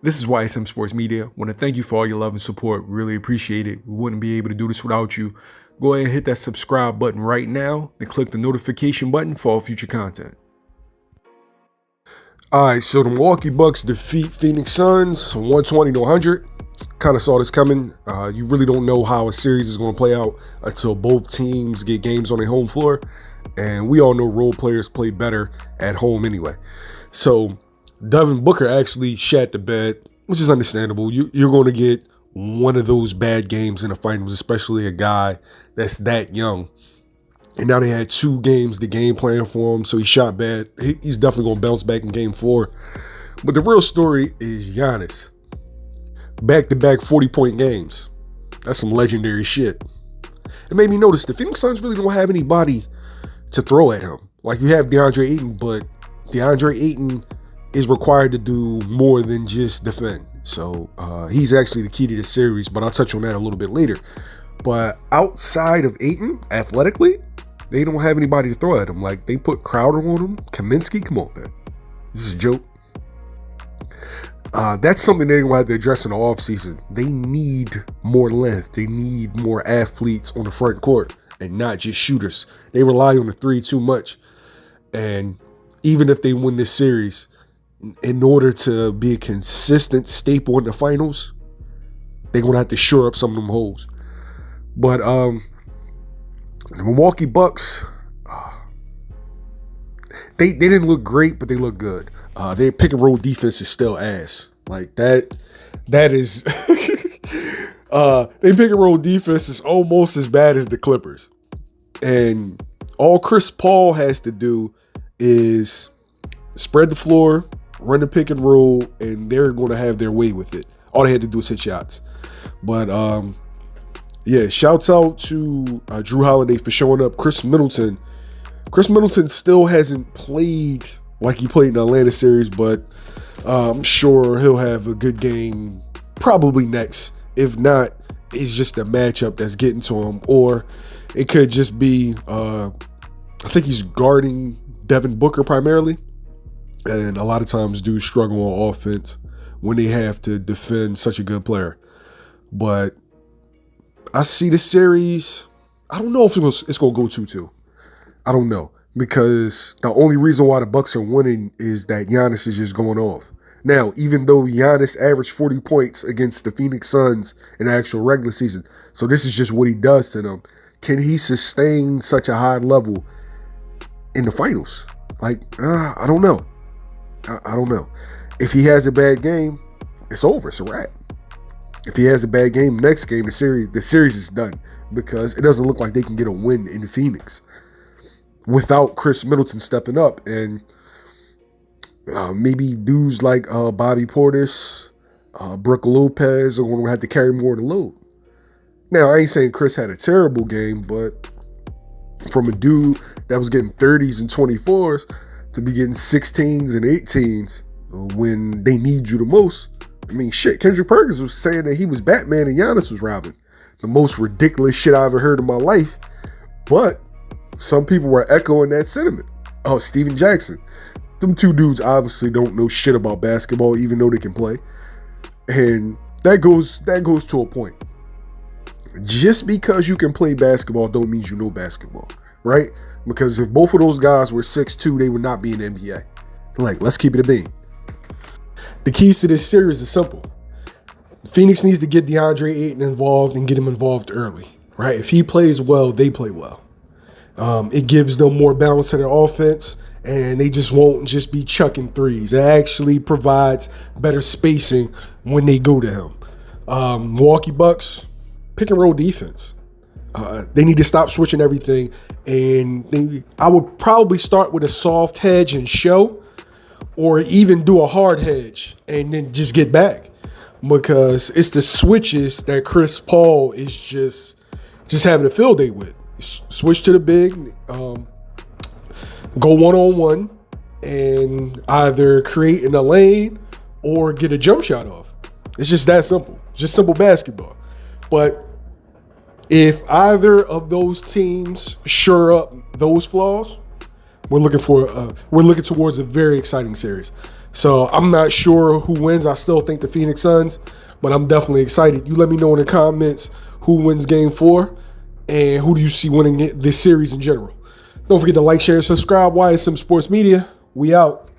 This is YSM Sports Media. Want to thank you for all your love and support. Really appreciate it. We wouldn't be able to do this without you. Go ahead and hit that subscribe button right now and click the notification button for all future content. All right, so the Milwaukee Bucks defeat Phoenix Suns 120-100. Kind of saw this coming. You really don't know how a series is going to play out until both teams get games on their home floor. And we all know role players play better at home anyway. So Devin Booker actually shat the bed, which is understandable. You're going to get one of those bad games in the finals, especially a guy that's that young. And now they had 2 games to game plan for him, so he shot bad. He's definitely going to bounce back in game 4. But the real story is Giannis. Back-to-back 40-point games. That's some legendary shit. It made me notice the Phoenix Suns really don't have anybody to throw at him. Like, you have DeAndre Ayton, but DeAndre Ayton is required to do more than just defend. So he's actually the key to the series, but I'll touch on that a little bit later. But outside of Ayton, athletically, they don't have anybody to throw at him. Like, they put Crowder on him. Kaminsky, come on, man. This is a joke. That's something they're going to have to address in the offseason. They need more length. They need more athletes on the front court and not just shooters. They rely on the 3 too much. And even if they win this series, in order to be a consistent staple in the finals, they're going to have to shore up some of them holes. But the Milwaukee Bucks, they didn't look great, but they look good. Their pick and roll defense is still ass. Like that is their pick and roll defense is almost as bad as the Clippers. And all Chris Paul has to do is spread the floor, run the pick and roll, and they're going to have their way with it. All they had to do is hit shots. But yeah, shouts out to Drew Holiday for showing up. Chris Middleton still hasn't played like he played in the Atlanta series, but I'm sure he'll have a good game probably next. If not, it's just a matchup that's getting to him. Or it could just be, I think he's guarding Devin Booker primarily. And a lot of times dudes struggle on offense when they have to defend such a good player. But I see the series, I don't know if it's going to go 2-2. I don't know. Because the only reason why the Bucks are winning is that Giannis is just going off. Now, even though Giannis averaged 40 points against the Phoenix Suns in the actual regular season, so this is just what he does to them, can he sustain such a high level in the finals? Like, I don't know. I don't know. If he has a bad game, it's over. It's a wrap. If he has a bad game, next game, the series is done because it doesn't look like they can get a win in Phoenix without Chris Middleton stepping up. And maybe dudes like Bobby Portis, Brook Lopez are going to have to carry more of the load. Now, I ain't saying Chris had a terrible game, but from a dude that was getting 30s and 24s to be getting 16s and 18s when they need you the most. I mean, shit, Kendrick Perkins was saying that he was Batman and Giannis was Robin. The most ridiculous shit I ever heard in my life. But some people were echoing that sentiment. Oh, Steven Jackson. Them 2 dudes obviously don't know shit about basketball, even though they can play. And that goes to a point. Just because you can play basketball don't mean you know basketball, right? Because if both of those guys were 6'2", they would not be in the NBA. Like, let's keep it a bean. The keys to this series is simple. Phoenix needs to get DeAndre Ayton involved and get him involved early, right? If he plays well, they play well. It gives them more balance to their offense, and they just won't just be chucking threes. It actually provides better spacing when they go to him. Milwaukee Bucks, pick and roll defense. They need to stop switching everything, and I would probably start with a soft hedge and show, or even do a hard hedge and then just get back, because it's the switches that Chris Paul is just having a field day with. Switch to the big, go one-on-one, and either create in a lane or get a jump shot off. It's just that simple. Just simple basketball. But if either of those teams shore up those flaws, we're looking towards a very exciting series. So I'm not sure who wins. I still think the Phoenix Suns, but I'm definitely excited. You let me know in the comments who wins Game 4 and who do you see winning this series in general. Don't forget to like, share, and subscribe. YSM Sports Media. We out.